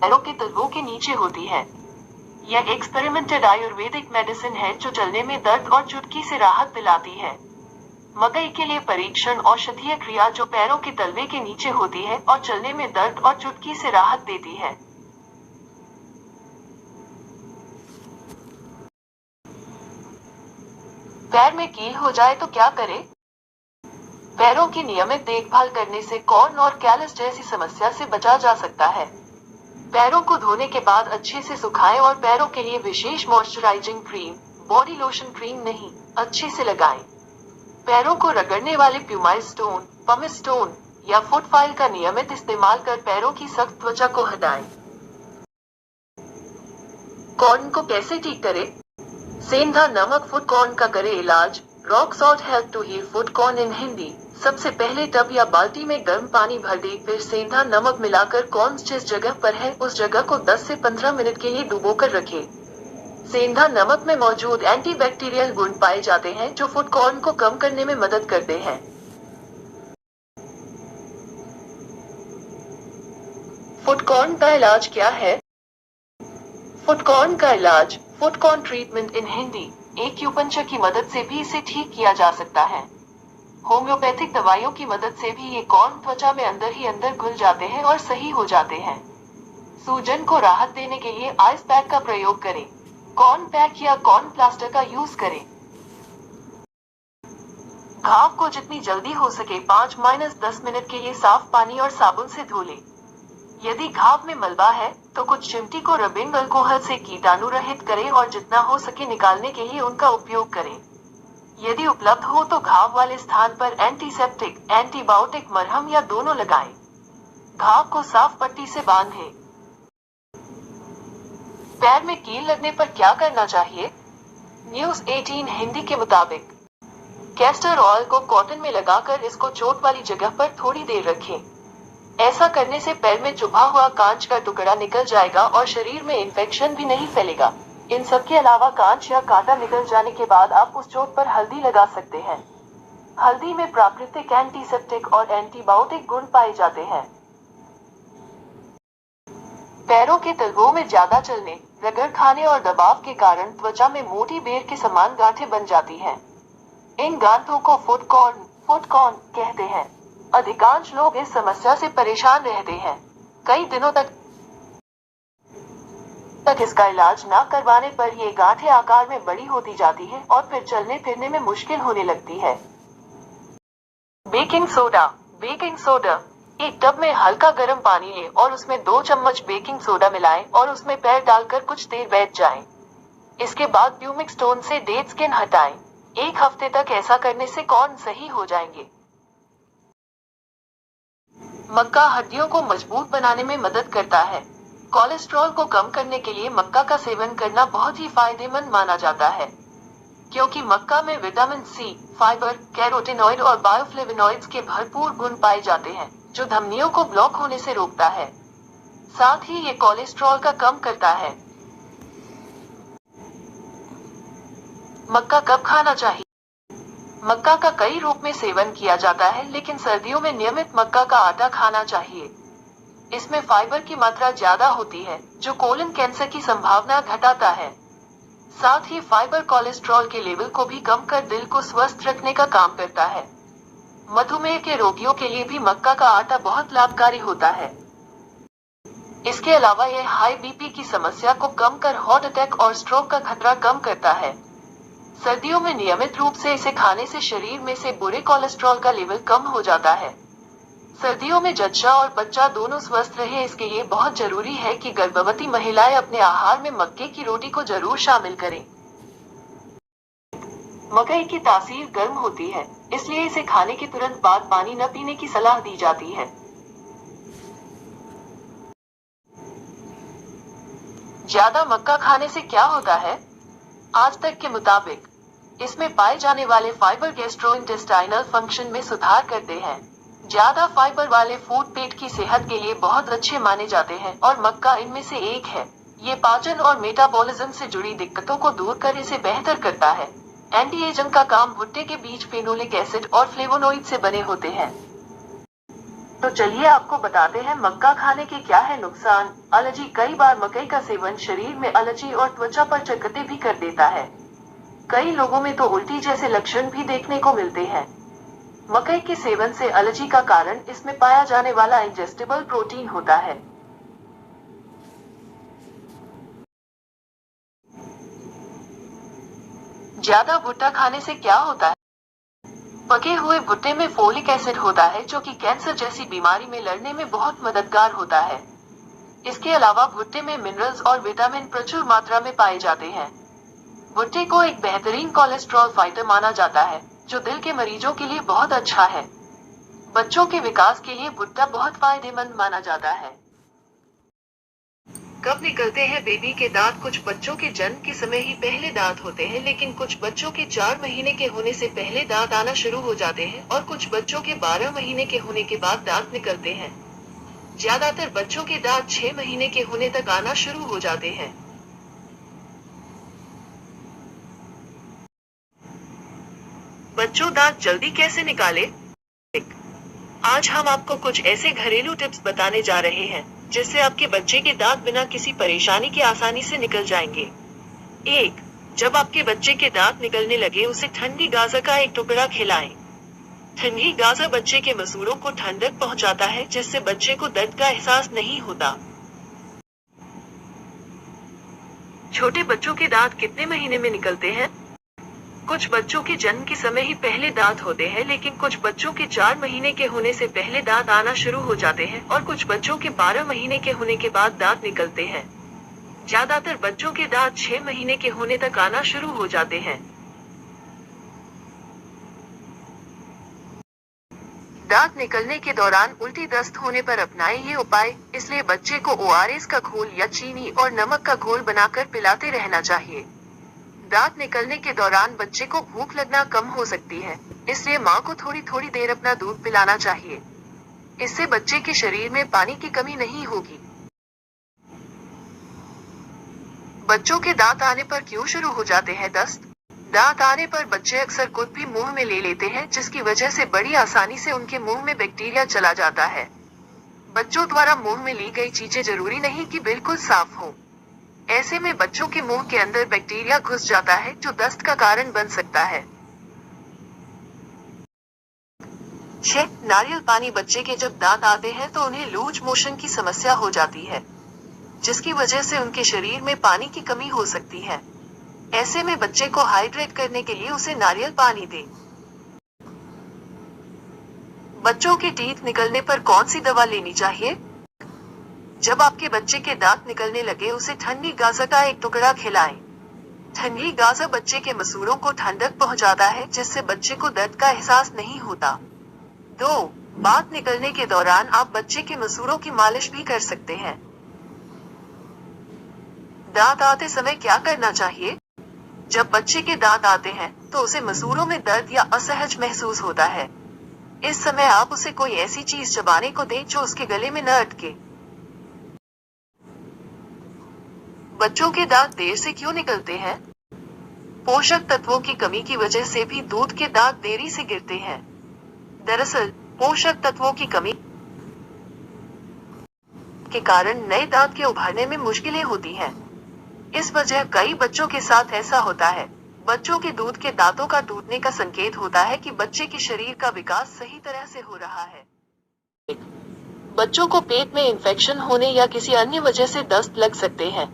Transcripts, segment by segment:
पैरों के तलवों के नीचे होती है। यह एक्सपेरिमेंटेड आयुर्वेदिक मेडिसिन है जो चलने में दर्द और चुटकी से राहत दिलाती है। मकई के लिए परीक्षण औषधीय क्रिया जो पैरों के तलवे के नीचे होती है और चलने में दर्द और चुटकी से राहत देती है। पैर में कील हो जाए तो क्या करें? पैरों की नियमित देखभाल करने से कॉर्न और कैलस जैसी समस्या से बचा जा सकता है। पैरों को धोने के बाद अच्छे से सुखाएं और पैरों के लिए विशेष moisturising cream, body lotion cream नहीं, अच्छे से लगाएं। पैरों को रगड़ने वाले प्यूमाइल स्टोन, पमिस स्टोन या फुट फाइल का नियमित इस्तेमाल कर पैरों की सख्त त्वचा को हटाएं। कॉर्न को कैसे ठीक करें? सेंधा नमक फुट कॉर्न का करे इलाज। Rock salt help to heal foot corn in Hindi. सबसे पहले टब या बाल्टी में गर्म पानी भर दे, फिर सेंधा नमक मिलाकर कॉर्न जिस जगह पर है उस जगह को 10 से 15 मिनट के लिए डुबोकर रखें। सेंधा नमक में मौजूद एंटीबैक्टीरियल गुण पाए जाते हैं जो फुट कॉर्न को कम करने में मदद करते हैं। फुट कॉर्न का इलाज क्या है? फुट कॉर्न का इलाज, फुट कॉर्न ट्रीटमेंट इन हिंदी, एक्यूपंक्चर की मदद से भी इसे ठीक किया जा सकता है। होम्योपैथिक दवाइयों की मदद से भी ये कॉर्न त्वचा में अंदर ही अंदर घुल जाते हैं और सही हो जाते हैं। सूजन को राहत देने के लिए आइस पैक का प्रयोग करें। कॉर्न पैक या कॉर्न प्लास्टर का यूज करें। घाव को जितनी जल्दी हो सके 5-10 मिनट के लिए साफ पानी और साबुन से धो लें। यदि घाव में मलबा है तो कुछ चिमटी को रबिंग अल्कोहल से कीटाणु रहित करें और जितना हो सके निकालने के लिए उनका उपयोग करें। यदि उपलब्ध हो तो घाव वाले स्थान पर एंटीसेप्टिक, एंटीबायोटिक मरहम या दोनों लगाएं। घाव को साफ पट्टी से बांधें। पैर में कील लगने पर क्या करना चाहिए? न्यूज 18 हिंदी के मुताबिक कैस्टर ऑयल को कॉटन में लगाकर इसको चोट वाली जगह पर थोड़ी देर रखें। ऐसा करने से पैर में चुभा हुआ कांच का टुकड़ा निकल जाएगा और शरीर में इन्फेक्शन भी नहीं फैलेगा। इन सब के अलावा कांच या कांटा निकल जाने के बाद आप उस चोट पर हल्दी लगा सकते हैं। हल्दी में प्राकृतिक एंटीसेप्टिक और एंटीबायोटिक गुण पाए जाते हैं। पैरों के तलवों में ज्यादा चलने, रगड़ खाने और दबाव के कारण त्वचा में मोटी बेर के समान गांठें बन जाती हैं। इन गांठों को फुट कॉर्न कहते हैं। अधिकांश लोग इस समस्या से परेशान रहते हैं। कई दिनों तक इसका इलाज न करवाने पर ये गांठें आकार में बड़ी होती जाती हैं और फिर चलने फिरने में मुश्किल होने लगती है। बेकिंग सोडा, एक टब में हल्का गर्म पानी लें और उसमें 2 चम्मच बेकिंग सोडा मिलाएं और उसमें पैर डालकर कुछ देर बैठ जाएं। इसके बाद प्यूमिक स्टोन से डेड स्किन हटाएं। 1 हफ्ते तक ऐसा करने से कॉर्न सही हो जाएंगे। मक्का हड्डियों को मजबूत बनाने में मदद करता है। कोलेस्ट्रॉल को कम करने के लिए मक्का का सेवन करना बहुत ही फायदेमंद माना जाता है, क्योंकि मक्का में विटामिन सी, फाइबर, कैरोटीनॉइड और बायोफ्लेवोनॉइड्स के भरपूर गुण पाए जाते हैं, जो धमनियों को ब्लॉक होने से रोकता है। साथ ही ये कोलेस्ट्रॉल का कम करता है। मक्का कब खाना चाहिए? मक्का का कई रूप में सेवन किया जाता है, लेकिन सर्दियों में नियमित मक्का का आटा खाना चाहिए। इसमें फाइबर की मात्रा ज्यादा होती है, जो कोलन कैंसर की संभावना घटाता है। साथ ही फाइबर कोलेस्ट्रॉल के लेवल को भी कम कर दिल को स्वस्थ रखने का काम करता है। मधुमेह के रोगियों के लिए भी मक्का का आटा बहुत लाभकारी होता है। इसके अलावा यह हाई बीपी की समस्या को कम कर हार्ट अटैक और स्ट्रोक का खतरा कम करता है। सर्दियों में नियमित रूप से इसे खाने से शरीर में से बुरे कोलेस्ट्रॉल का लेवल कम हो जाता है। सर्दियों में जच्चा और बच्चा दोनों स्वस्थ रहे, इसके लिए बहुत जरूरी है कि गर्भवती महिलाएं अपने आहार में मक्के की रोटी को जरूर शामिल करें। मकई की तासीर गर्म होती है, इसलिए इसे खाने के तुरंत बाद पानी न पीने की सलाह दी जाती है। ज्यादा मक्का खाने से क्या होता है? आज तक के मुताबिक इसमें पाए जाने वाले फाइबर गैस्ट्रोइंटेस्टाइनल फंक्शन में सुधार करते हैं। ज्यादा फाइबर वाले फूड पेट की सेहत के लिए बहुत अच्छे माने जाते हैं और मक्का इनमें से एक है। ये पाचन और मेटाबॉलिज्म से जुड़ी दिक्कतों को दूर कर इसे बेहतर करता है। एंटी एजिंग का काम भुट्टे के बीज फेनोलिक एसिड और फ्लेवोनोइड से बने होते हैं। तो चलिए आपको बताते हैं मक्का खाने के क्या है नुकसान। एलर्जी। कई बार मकई का सेवन शरीर में एलर्जी और त्वचा पर चकत्ते भी कर देता है। कई लोगों में तो उल्टी जैसे लक्षण भी देखने को मिलते हैं। मकई के सेवन से एलर्जी का कारण इसमें पाया जाने वाला इंजेस्टेबल प्रोटीन होता है। ज्यादा भुट्टा खाने से क्या होता है? पके हुए भुट्टे में फोलिक एसिड होता है जो कि कैंसर जैसी बीमारी में लड़ने में बहुत मददगार होता है। इसके अलावा भुट्टे में मिनरल्स और विटामिन प्रचुर मात्रा में पाए जाते हैं। भुट्टे को एक बेहतरीन कोलेस्ट्रॉल फाइटर माना जाता है जो दिल के मरीजों के लिए बहुत अच्छा है। बच्चों के विकास के लिए भुट्टा बहुत फायदेमंद माना जाता है। कब निकलते हैं बेबी के दांत? कुछ बच्चों के जन्म के समय ही पहले दांत होते हैं, लेकिन कुछ बच्चों के 4 महीने के होने से पहले दांत आना शुरू हो जाते हैं और कुछ बच्चों के 12 महीने के होने के बाद दांत निकलते हैं। ज्यादातर बच्चों के दांत 6 महीने के होने तक आना शुरू हो जाते हैं। बच्चों दांत जल्दी कैसे निकाले? आज हम आपको कुछ ऐसे घरेलू टिप्स बताने जा रहे हैं जिससे आपके बच्चे के दांत बिना किसी परेशानी के आसानी से निकल जाएंगे। 1. जब आपके बच्चे के दांत निकलने लगे उसे ठंडी गाजर का एक टुकड़ा खिलाएं। ठंडी गाजर बच्चे के मसूड़ों को ठंडक पहुंचाता है जिससे बच्चे को दर्द का एहसास नहीं होता। छोटे बच्चों के दांत कितने महीने में निकलते हैं? कुछ बच्चों के जन्म के समय ही पहले दांत होते हैं, लेकिन कुछ बच्चों के 4 महीने के होने से पहले दांत आना शुरू हो जाते हैं और कुछ बच्चों के 12 महीने के होने के बाद दांत निकलते हैं। ज्यादातर बच्चों के दांत 6 महीने के होने तक आना शुरू हो जाते हैं। दांत निकलने के दौरान उल्टी दस्त होने पर अपनाएं ये उपाय। इसलिए बच्चे को ORS का घोल या चीनी और नमक का घोल बनाकर पिलाते रहना चाहिए। दांत निकलने के दौरान बच्चे को भूख लगना कम हो सकती है, इसलिए माँ को थोड़ी थोड़ी देर अपना दूध पिलाना चाहिए। इससे बच्चे के शरीर में पानी की कमी नहीं होगी। बच्चों के दांत आने पर क्यों शुरू हो जाते हैं दस्त? दांत आने पर बच्चे अक्सर कुछ भी मुंह में ले लेते हैं, जिसकी वजह से बड़ी आसानी से उनके मुंह में बैक्टीरिया चला जाता है। बच्चों द्वारा मुंह में ली गई चीजें जरूरी नहीं कि बिल्कुल साफ हो। ऐसे में बच्चों के मुंह के अंदर बैक्टीरिया घुस जाता है जो दस्त का कारण बन सकता है। 6. नारियल पानी। बच्चे के जब दांत आते हैं तो उन्हें लूज मोशन की समस्या हो जाती है, जिसकी वजह से उनके शरीर में पानी की कमी हो सकती है। ऐसे में बच्चे को हाइड्रेट करने के लिए उसे नारियल पानी दें। बच्चों के टीथ निकलने पर कौन सी दवा लेनी चाहिए? जब आपके बच्चे के दांत निकलने लगे उसे ठंडी गाजर का एक टुकड़ा खिलाएं। ठंडी गाजर बच्चे के मसूड़ों को ठंडक पहुंचाता है जिससे बच्चे को दर्द का एहसास नहीं होता। 2. दांत निकलने के दौरान आप बच्चे के मसूड़ों की मालिश भी कर सकते हैं। दांत आते समय क्या करना चाहिए? जब बच्चे के दांत आते हैं तो उसे मसूड़ों में दर्द या असहज महसूस होता है। इस समय आप उसे कोई ऐसी चीज चबाने को दें जो उसके गले में न अटके। बच्चों के दांत देर से क्यों निकलते हैं? पोषक तत्वों की कमी की वजह से भी दूध के दांत देरी से गिरते हैं। दरअसल पोषक तत्वों की कमी के कारण नए दांत के उभरने में मुश्किलें होती हैं। इस वजह कई बच्चों के साथ ऐसा होता है। बच्चों के दूध के दांतों का टूटने का संकेत होता है कि बच्चे के शरीर का विकास सही तरह से हो रहा है। बच्चों को पेट में इंफेक्शन होने या किसी अन्य वजह से दस्त लग सकते हैं।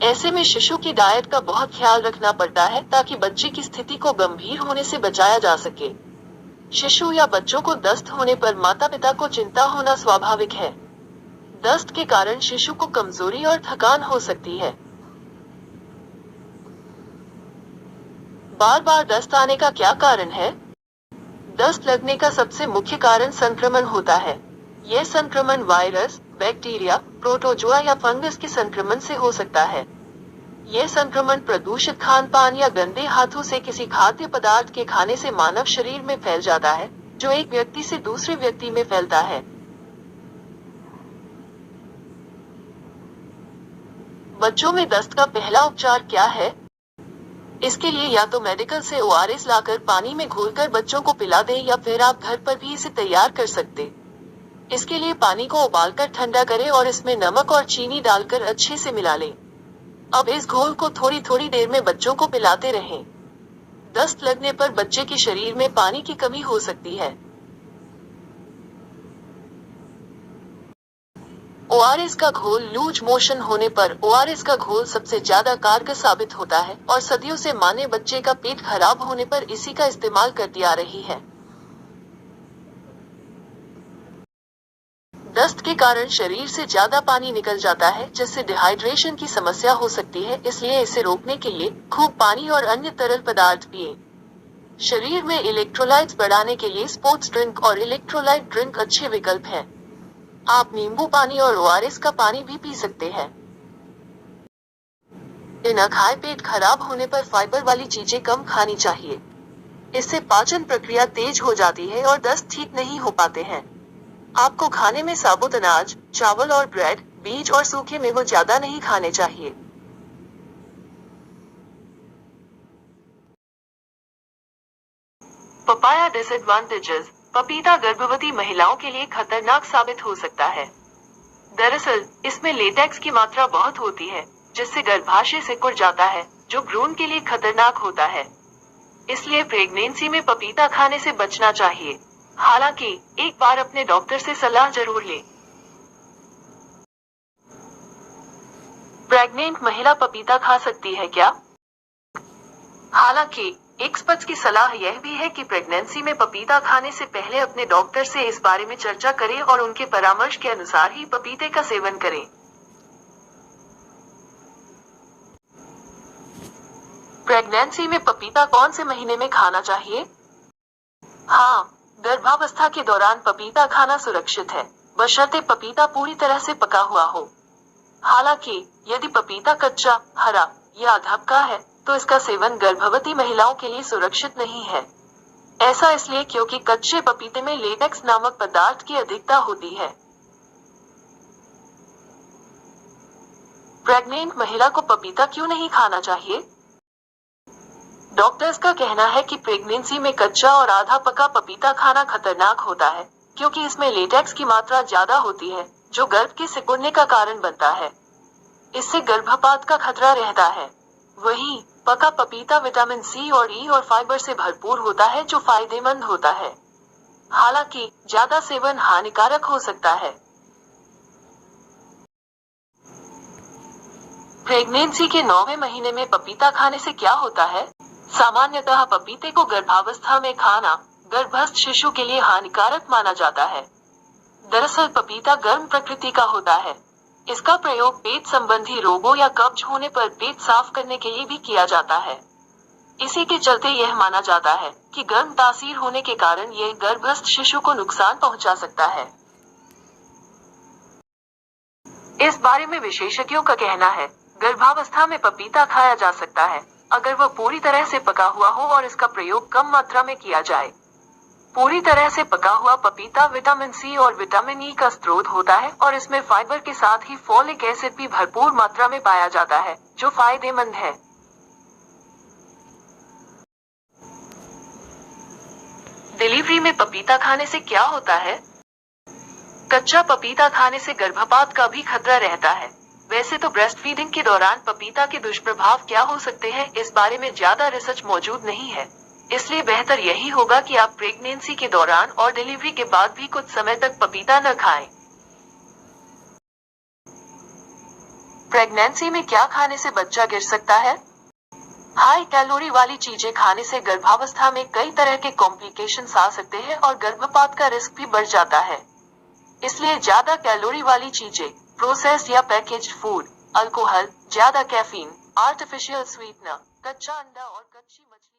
ऐसे में शिशु की डाइट का बहुत ख्याल रखना पड़ता है ताकि बच्चे की स्थिति को गंभीर होने से बचाया जा सके। शिशु या बच्चों को दस्त होने पर माता पिता को चिंता होना स्वाभाविक है। दस्त के कारण शिशु को कमजोरी और थकान हो सकती है। बार बार दस्त आने का क्या कारण है? दस्त लगने का सबसे मुख्य कारण संक्रमण होता है। यह संक्रमण वायरस, बैक्टीरिया, प्रोटोजोआ या फंगस के संक्रमण से हो सकता है। यह संक्रमण प्रदूषित खान पान या गंदे हाथों से किसी खाद्य पदार्थ के खाने से मानव शरीर में फैल जाता है, जो एक व्यक्ति से दूसरे व्यक्ति में फैलता है। बच्चों में दस्त का पहला उपचार क्या है? इसके लिए या तो मेडिकल से ORS लाकर पानी में घोलकर बच्चों को पिला दें या फिर आप घर पर भी इसे तैयार कर सकते। इसके लिए पानी को उबालकर ठंडा करें और इसमें नमक और चीनी डालकर अच्छे से मिला लें। अब इस घोल को थोड़ी थोड़ी देर में बच्चों को पिलाते रहें। दस्त लगने पर बच्चे के शरीर में पानी की कमी हो सकती है। ओआरएस का घोल लूज मोशन होने पर ओआरएस का घोल सबसे ज्यादा कारगर साबित होता है और सदियों से माने बच्चे का पेट खराब होने पर इसी का इस्तेमाल करती आ रही है। दस्त के कारण शरीर से ज्यादा पानी निकल जाता है जिससे डिहाइड्रेशन की समस्या हो सकती है, इसलिए इसे रोकने के लिए खूब पानी और अन्य तरल पदार्थ पिए। शरीर में इलेक्ट्रोलाइट्स बढ़ाने के लिए स्पोर्ट्स ड्रिंक और इलेक्ट्रोलाइट ड्रिंक अच्छे विकल्प हैं। आप नींबू पानी और ओआरएस का पानी भी पी सकते हैं। बिना खाए पेट खराब होने पर फाइबर वाली चीजें कम खानी चाहिए। इससे पाचन प्रक्रिया तेज हो जाती है और दस्त ठीक नहीं हो पाते हैं। आपको खाने में साबुत अनाज, चावल और ब्रेड, बीज और सूखे मेवे ज्यादा नहीं खाने चाहिए। Papaya disadvantages. पपीता गर्भवती महिलाओं के लिए खतरनाक साबित हो सकता है। दरअसल इसमें लेटेक्स की मात्रा बहुत होती है जिससे गर्भाशय सिकुड़ जाता है, जो भ्रूण के लिए खतरनाक होता है। इसलिए प्रेगनेंसी में पपीता खाने से बचना चाहिए। हालांकि एक बार अपने डॉक्टर से सलाह जरूर लें। प्रेग्नेंट महिला पपीता खा सकती है क्या? हालांकि एक्सपर्ट्स की सलाह यह भी है कि प्रेगनेंसी में पपीता खाने से पहले अपने डॉक्टर से इस बारे में चर्चा करें और उनके परामर्श के अनुसार ही पपीते का सेवन करें। प्रेगनेंसी में पपीता कौन से महीने में खाना चाहिए? हाँ, गर्भावस्था के दौरान पपीता खाना सुरक्षित है, बशर्ते पपीता पूरी तरह से पका हुआ हो। हालांकि यदि पपीता कच्चा, हरा या आधा पका है तो इसका सेवन गर्भवती महिलाओं के लिए सुरक्षित नहीं है। ऐसा इसलिए क्योंकि कच्चे पपीते में लेटेक्स नामक पदार्थ की अधिकता होती है। प्रेग्नेंट महिला को पपीता क्यों नहीं खाना चाहिए? डॉक्टर्स का कहना है कि प्रेगनेंसी में कच्चा और आधा पका पपीता खाना खतरनाक होता है क्योंकि इसमें लेटेक्स की मात्रा ज्यादा होती है जो गर्भ के सिकुड़ने का कारण बनता है। इससे गर्भपात का खतरा रहता है। वहीं पका पपीता विटामिन सी और ई और फाइबर से भरपूर होता है जो फायदेमंद होता है। हालांकि ज्यादा सेवन हानिकारक हो सकता है। प्रेगनेंसी के 9वें महीने में पपीता खाने से क्या होता है? सामान्यतः पपीते को गर्भावस्था में खाना गर्भस्थ शिशु के लिए हानिकारक माना जाता है। दरअसल पपीता गर्म प्रकृति का होता है। इसका प्रयोग पेट संबंधी रोगों या कब्ज होने पर पेट साफ करने के लिए भी किया जाता है। इसी के चलते यह माना जाता है कि गर्म तासीर होने के कारण यह गर्भस्थ शिशु को नुकसान पहुंचा सकता है। इस बारे में विशेषज्ञों का कहना है, गर्भावस्था में पपीता खाया जा सकता है अगर वह पूरी तरह से पका हुआ हो और इसका प्रयोग कम मात्रा में किया जाए। पूरी तरह से पका हुआ पपीता विटामिन सी और विटामिन ई का स्रोत होता है और इसमें फाइबर के साथ ही फोलिक एसिड भी भरपूर मात्रा में पाया जाता है जो फायदेमंद है। डिलीवरी में पपीता खाने से क्या होता है? कच्चा पपीता खाने से गर्भपात का भी खतरा रहता है। वैसे तो ब्रेस्ट फीडिंग के दौरान पपीता के दुष्प्रभाव क्या हो सकते हैं इस बारे में ज्यादा रिसर्च मौजूद नहीं है, इसलिए बेहतर यही होगा कि आप प्रेगनेंसी के दौरान और डिलीवरी के बाद भी कुछ समय तक पपीता न खाएं। प्रेगनेंसी में क्या खाने से बच्चा गिर सकता है? हाई कैलोरी वाली चीजें खाने से गर्भावस्था में कई तरह के कॉम्प्लिकेशंस आ सकते हैं और गर्भपात का रिस्क भी बढ़ जाता है। इसलिए ज्यादा कैलोरी वाली चीजें, प्रोसेस्ड या पैकेज्ड फूड, अल्कोहल, ज्यादा कैफीन, आर्टिफिशियल स्वीटनर, कच्चा अंडा और कच्ची मछली